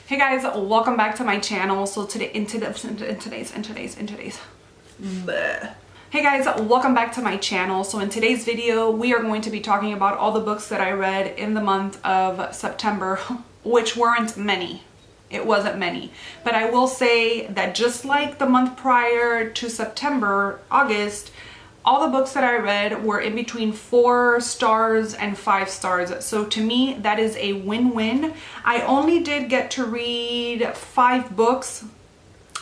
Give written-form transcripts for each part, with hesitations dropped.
Hey guys, welcome back to my channel. So today, Hey guys, welcome back to my channel. So in today's video, we are going to be talking about all the books that I read in the month of September, which weren't many. It wasn't many, but I will say that just like the month prior to September, August, all the books that I read were in between 4 stars and 5 stars. So to me, that is a win-win. I only did get to read 5 books.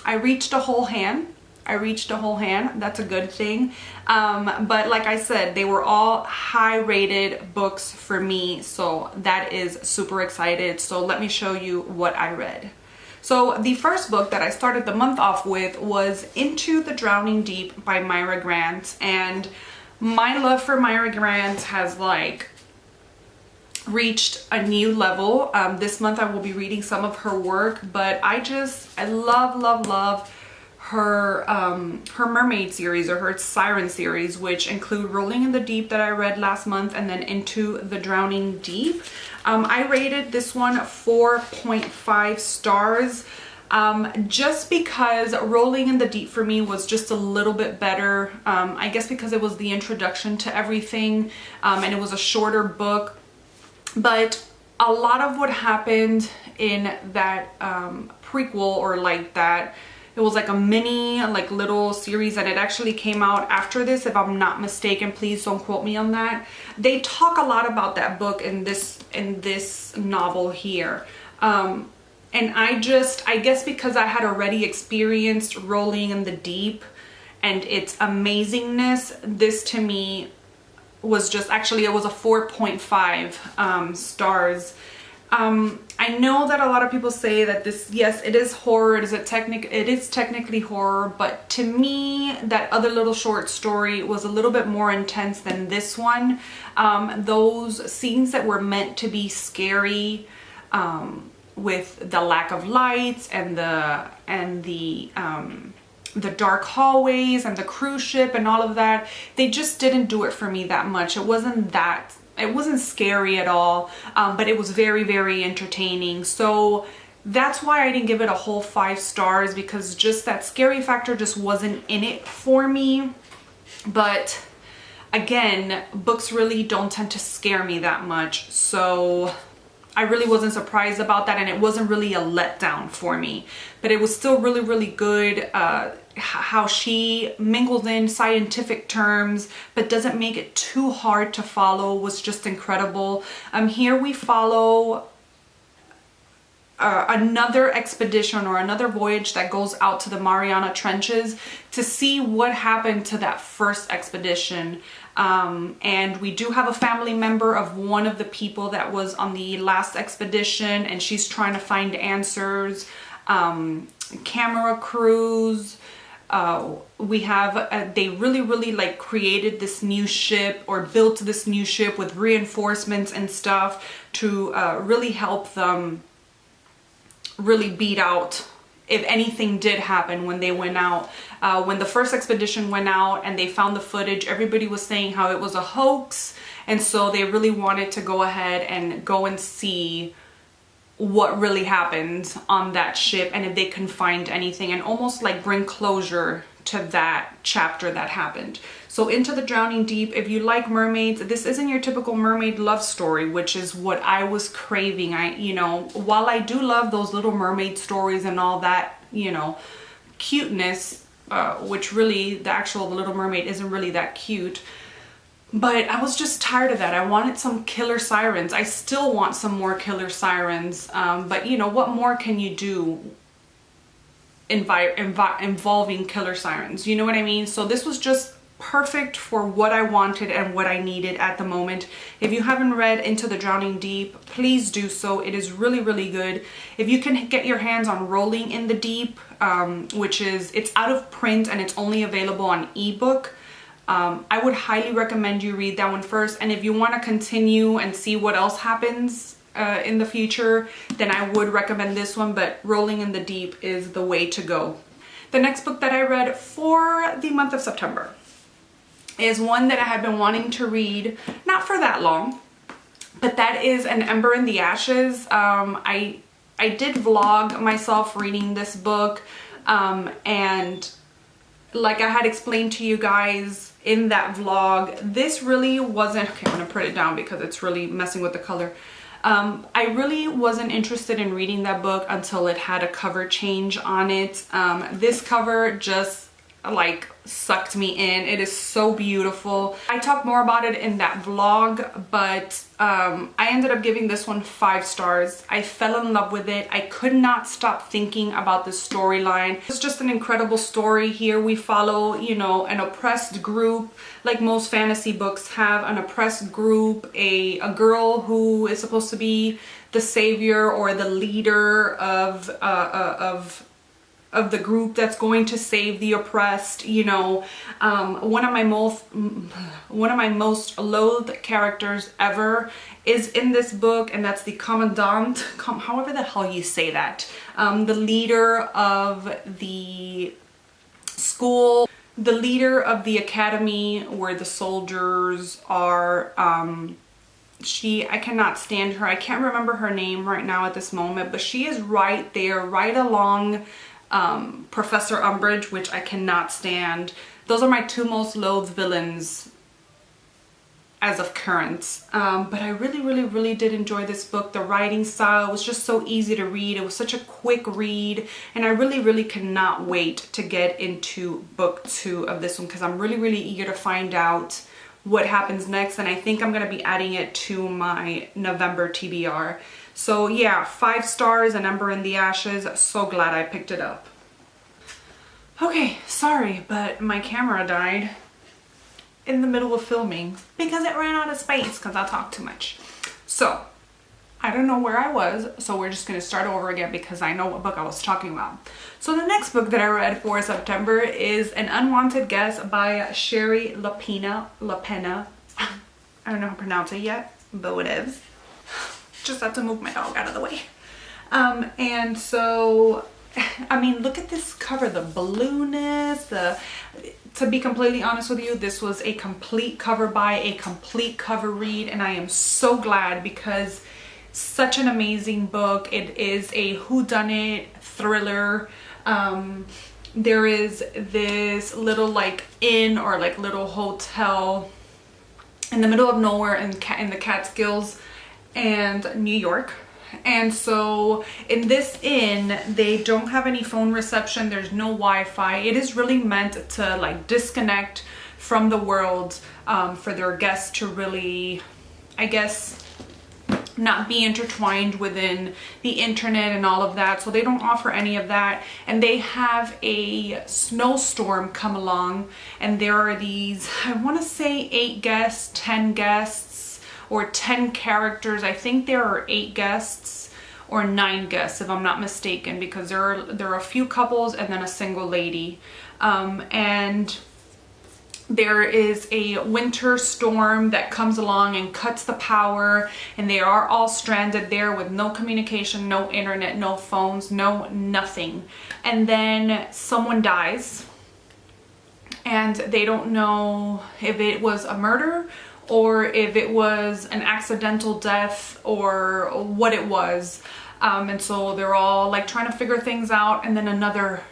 I reached a whole hand. That's a good thing. But like I said, they were all high rated books for me. So that is super excited. So let me show you what I read. So the first book that I started the month off with was Into the Drowning Deep by Myra Grant. And my love for Myra Grant has like reached a new level. This month I will be reading some of her work, but I love her mermaid series, or her siren series, which include Rolling in the Deep that I read last month, and then Into the Drowning Deep. I rated this one 4.5 stars, just because Rolling in the Deep for me was just a little bit better. I guess because it was the introduction to everything, and it was a shorter book, but a lot of what happened in that prequel, or like that, it was like a mini, like little series, and it actually came out after this, if I'm not mistaken. Please don't quote me on that. They talk a lot about that book in this novel here. And I guess because I had already experienced Rolling in the Deep and its amazingness, this to me was just, actually it was a 4.5 stars. I know that a lot of people say that this, yes, it is horror, it is technically horror, but to me, that other little short story was a little bit more intense than this one. Those scenes that were meant to be scary, with the lack of lights and the dark hallways and the cruise ship and all of that, they just didn't do it for me that much. It wasn't scary at all, but it was very, very entertaining. So that's why I didn't give it a whole 5 stars, because just that scary factor just wasn't in it for me. But again, books really don't tend to scare me that much, so I really wasn't surprised about that, and it wasn't really a letdown for me. But it was still really, really good. How she mingles in scientific terms but doesn't make it too hard to follow was just incredible. Here we follow another expedition, or another voyage that goes out to the Mariana Trenches to see what happened to that first expedition. And we do have a family member of one of the people that was on the last expedition, and she's trying to find answers. Camera crews. We have, they really like created this new ship, or built this new ship with reinforcements and stuff to really help them really beat out if anything did happen when they went out. When the first expedition went out and they found the footage, everybody was saying how it was a hoax, and so they really wanted to go ahead and go and see what really happened on that ship, and if they can find anything, and almost like bring closure to that chapter that happened. So Into the Drowning Deep, if you like mermaids, this isn't your typical mermaid love story, which is what I was craving. While I do love those Little Mermaid stories and all that, cuteness, which really the actual Little Mermaid isn't really that cute, but I was just tired of that. I wanted some killer sirens. I still want some more killer sirens. But what more can you do involving killer sirens? You know what I mean? So this was just perfect for what I wanted and what I needed at the moment. If you haven't read Into the Drowning Deep, please do so. It is really, really good. If you can get your hands on Rolling in the Deep, it's out of print and it's only available on ebook. I would highly recommend you read that one first, and if you want to continue and see what else happens in the future, then I would recommend this one, but Rolling in the Deep is the way to go. The next book that I read for the month of September is one that I had been wanting to read, not for that long, but that is An Ember in the Ashes. I I did vlog myself reading this book, and like I had explained to you guys in that vlog, this really wasn't, okay, I'm gonna put it down because it's really messing with the color. I really wasn't interested in reading that book until it had a cover change on it. This cover just like sucked me in. It is so beautiful. I talked more about it in that vlog, but I ended up giving this one 5 stars. I fell in love with it. I could not stop thinking about the storyline. It's just an incredible story. Here we follow, you know, an oppressed group, like most fantasy books have, an oppressed group, a girl who is supposed to be the savior or the leader of the group that's going to save the oppressed, you know. One of my most loathed characters ever is in this book, and that's the commandant, however the hell you say that, the leader of the school, the leader of the academy where the soldiers are. I cannot stand her. I can't remember her name right now at this moment, but she is right there, right along Professor Umbridge, which I cannot stand. Those are my 2 most loathed villains as of current. But I really did enjoy this book. The writing style was just so easy to read. It was such a quick read, and I really cannot wait to get into book 2 of this one, because I'm really eager to find out what happens next, and I think I'm gonna be adding it to my November TBR. So yeah, 5 stars, and Ember in the Ashes. So glad I picked it up. Okay, sorry, but my camera died in the middle of filming because it ran out of space because I talk too much. So I don't know where I was, so we're just gonna start over again because I know what book I was talking about. So the next book that I read for September is An Unwanted Guest by Sherry LaPena. I don't know how to pronounce it yet, but whatever. Just have to move my dog out of the way. And so, I mean, look at this cover, the blueness, to be completely honest with you, this was a complete cover buy, a complete cover read, and I am so glad because such an amazing book. It is a whodunit thriller. There is this little like inn or like little hotel in the middle of nowhere in the Catskills and New York. And so in this inn, they don't have any phone reception. There's no Wi-Fi. It is really meant to like disconnect from the world, for their guests to really, I guess, not be intertwined within the internet and all of that. So they don't offer any of that. And they have a snowstorm come along, and there are these, I want to say 8 guests, 10 guests, or 10 characters. I think there are 8 guests or 9 guests if I'm not mistaken, because there are a few couples and then a single lady. And there is a winter storm that comes along and cuts the power, and they are all stranded there with no communication, no internet, no phones, no nothing. And then someone dies, and they don't know if it was a murder or if it was an accidental death or what it was. And so they're all like trying to figure things out, and then another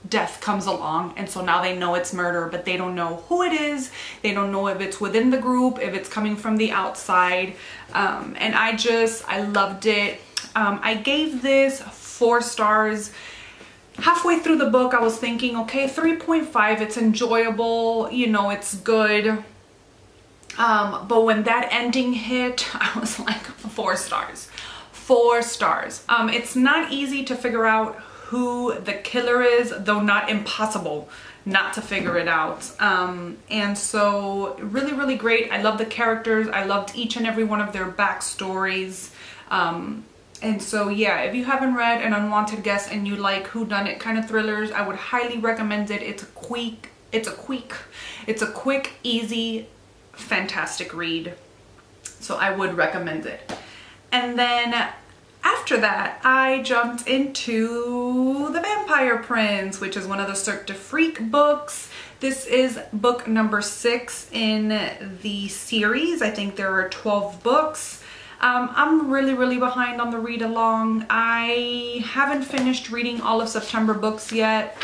death comes along, and so now they know it's murder, but they don't know who it is. They don't know if it's within the group, if it's coming from the outside. And I loved it. I gave this 4 stars. Halfway through the book, I was thinking, okay, 3.5, it's enjoyable, you know, it's good. But when that ending hit, I was like, 4 stars. 4 stars. It's not easy to figure out who the killer is, though not impossible not to figure it out. And so really great. I love the characters. I loved each and every one of their backstories. And so yeah, if you haven't read An Unwanted Guest and you like whodunit kind of thrillers, I would highly recommend it. It's a quick, easy, fantastic read. So I would recommend it. And then after that, I jumped into The Vampire Prince, which is one of the Cirque du Freak books. This is book number 6 in the series. I think there are 12 books. I'm really behind on the read along. I haven't finished reading all of September books yet,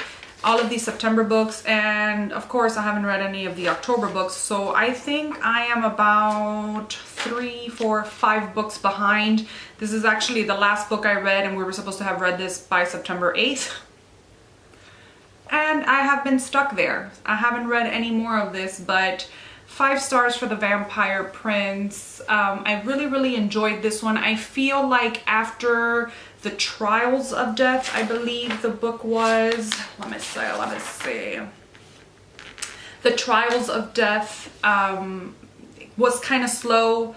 all of these September books, and of course I haven't read any of the October books, so I think I am about 3, 4, 5 books behind. This is actually the last book I read, and we were supposed to have read this by September 8th. And I have been stuck there. I haven't read any more of this, but 5 stars for The Vampire Prince. I really enjoyed this one. I feel like after The Trials of Death, I believe the book was, let me see. The Trials of Death was kind of slow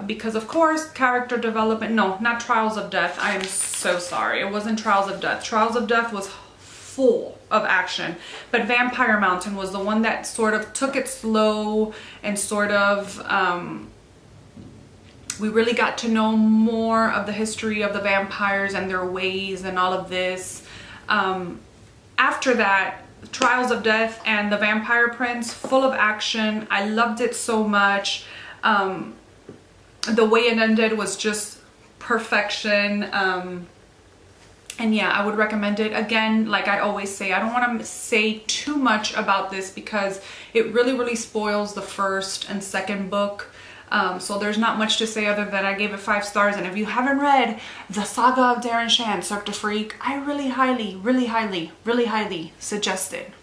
because of course character development, no, not Trials of Death. I am so sorry. It wasn't Trials of Death. Trials of Death was full of action, but Vampire Mountain was the one that sort of took it slow and sort of we really got to know more of the history of the vampires and their ways and all of this. After that, Trials of Death and The Vampire Prince, full of action. I loved it so much. The way it ended was just perfection. And yeah, I would recommend it. Again, like I always say, I don't want to say too much about this because it really spoils the first and second book. So there's not much to say other than I gave it 5 stars. And if you haven't read The Saga of Darren Shan, Cirque du Freak, I really highly suggest it.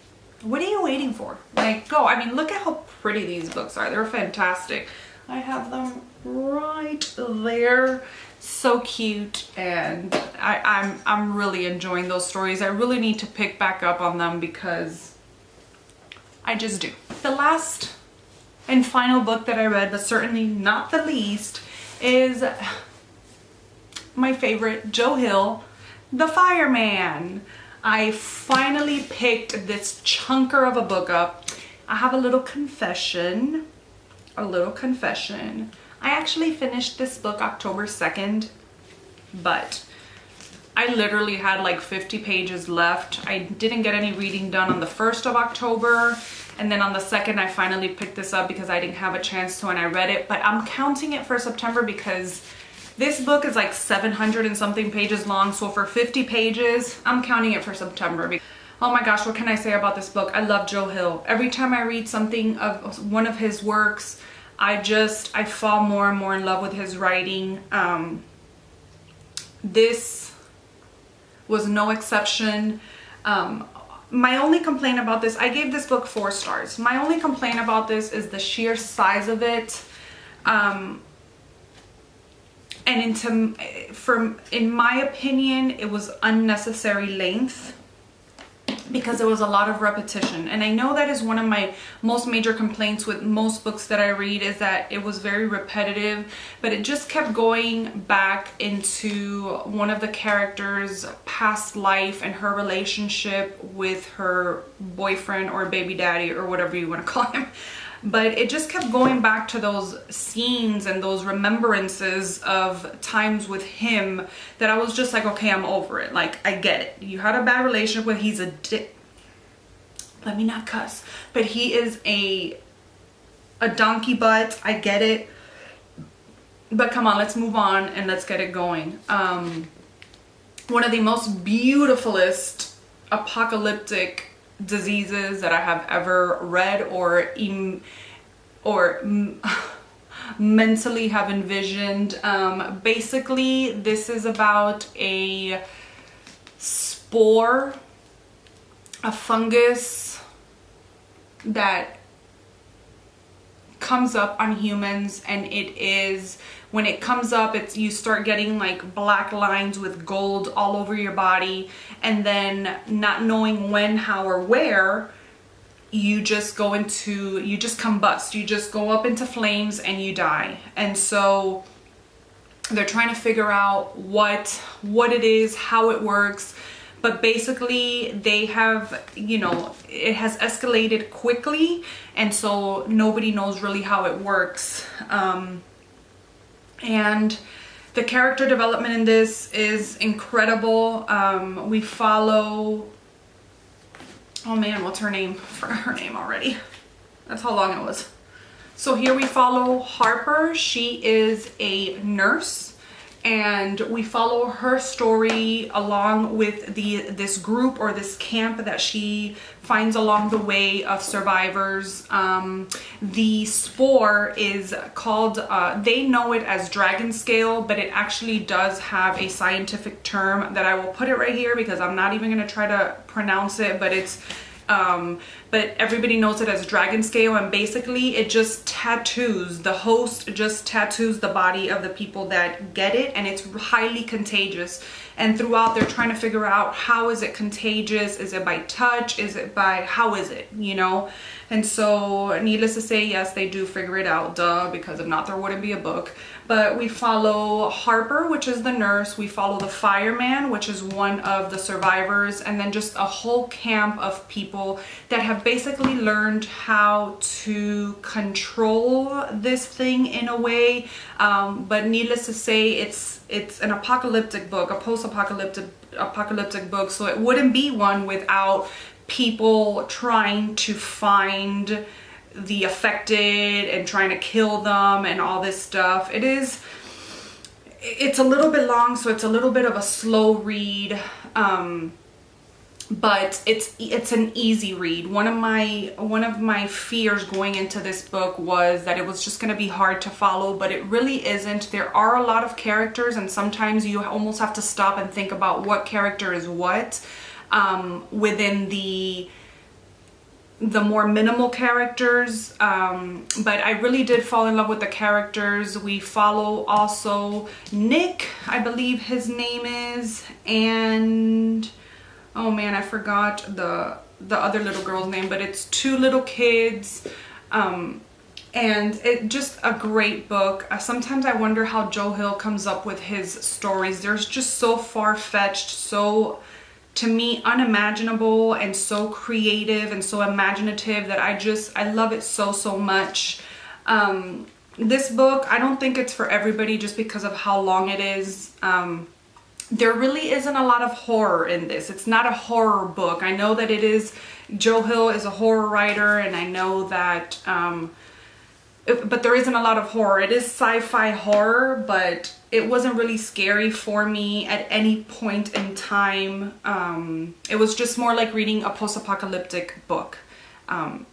What are you waiting for? Like, go. I mean, look at how pretty these books are. They're fantastic. I have them right there. So cute, and I'm really enjoying those stories. I really need to pick back up on them because I just do. The last and final book that I read, but certainly not the least, is my favorite, Joe Hill, The Fireman. I finally picked this chunker of a book up. I have a little confession. I actually finished this book October 2nd, but I literally had like 50 pages left. I didn't get any reading done on the 1st of October, and then on the 2nd I finally picked this up because I didn't have a chance to, and I read it, but I'm counting it for September because this book is like 700 and something pages long, so for 50 pages, I'm counting it for September. Oh my gosh, what can I say about this book? I love Joe Hill. Every time I read something of one of his works, I fall more and more in love with his writing. This was no exception. My only complaint about this, I gave this book 4 stars. My only complaint about this is the sheer size of it. And in my opinion, it was unnecessary length, because there was a lot of repetition. And I know that is one of my most major complaints with most books that I read, is that it was very repetitive, but it just kept going back into one of the characters' past life and her relationship with her boyfriend or baby daddy or whatever you want to call him. But it just kept going back to those scenes and those remembrances of times with him that I was just like, okay, I'm over it. Like, I get it. You had a bad relationship with, he's a let me not cuss, but he is a donkey butt. I get it. But come on, let's move on and let's get it going. One of the most beautifulest apocalyptic diseases that I have ever read or mentally have envisioned. Basically, this is about a spore, a fungus that comes up on humans, and it is, when it comes up, it's, you start getting like black lines with gold all over your body, and then not knowing when, how, or where, you just go into, you just combust, you just go up into flames and you die. And so they're trying to figure out what it is, how it works. But basically they have, you know, it has escalated quickly, and so nobody knows really how it works. And the character development in this is incredible. We follow, oh man, what's her name? I forgot her name already. That's how long it was. So here we follow Harper. She is a nurse, and we follow her story along with this group or this camp that she finds along the way of survivors. The spore is called, they know it as dragon scale, but it actually does have a scientific term that I will put it right here because I'm not even going to try to pronounce it, but it's but everybody knows it as dragon scale, and basically it just tattoos, the host just tattoos the body of the people that get it, and it's highly contagious. And throughout they're trying to figure out, how is it contagious? Is it by touch? Is it by, how is it, you know? And so needless to say, yes, they do figure it out, duh, because if not there wouldn't be a book. But we follow Harper, which is the nurse. We follow the fireman, which is one of the survivors, and then just a whole camp of people that have basically learned how to control this thing in a way. But needless to say, it's an apocalyptic book, a post-apocalyptic book, so it wouldn't be one without people trying to find the affected and trying to kill them and all this stuff. It's a little bit long, so it's a little bit of a slow read, but it's an easy read. One of my fears going into this book was that it was just going to be hard to follow, but it really isn't. There are a lot of characters, and sometimes you almost have to stop and think about what character is what within the more minimal characters, but I really did fall in love with the characters. We follow also Nick, I believe his name is, and oh man, I forgot the other little girl's name, but it's two little kids, and it just a great book. Sometimes I wonder how Joe Hill comes up with his stories. They're just so far-fetched, so, to me, unimaginable, and so creative and so imaginative that I love it so much. This book, I don't think it's for everybody just because of how long it is. There really isn't a lot of horror in this. It's not a horror book. I know that it is, Joe Hill is a horror writer, and I know that, but there isn't a lot of horror. It is sci-fi horror, but it wasn't really scary for me at any point in time. It was just more like reading a post-apocalyptic book. And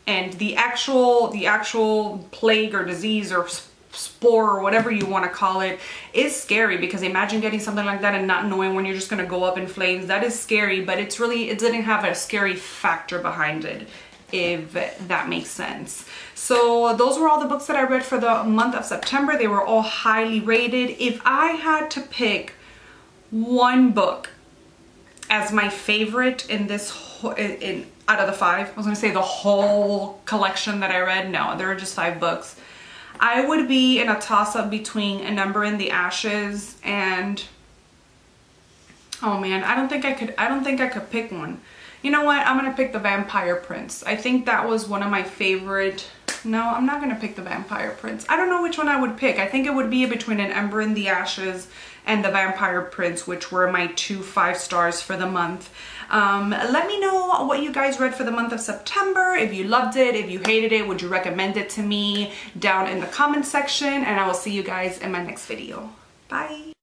the actual plague or disease or spore or whatever you want to call it is scary, because imagine getting something like that and not knowing when you're just going to go up in flames. That is scary, but it didn't have a scary factor behind it, if that makes sense. So those were all the books that I read for the month of September. They were all highly rated. If I had to pick one book as my favorite in this out of the 5, I was gonna say the whole collection that I read. No, there are just 5 books. I would be in a toss-up between An Ember in the Ashes and, oh man, I don't think I could pick one. You know what? I'm gonna pick The Vampire Prince. I think that was one of my favorite. No, I'm not gonna pick The Vampire Prince. I don't know which one I would pick. I think it would be between An Ember in the Ashes and The Vampire Prince, which were my 2 5 stars for the month. Let me know what you guys read for the month of September. If you loved it, if you hated it, would you recommend it to me down in the comment section, and I will see you guys in my next video. Bye.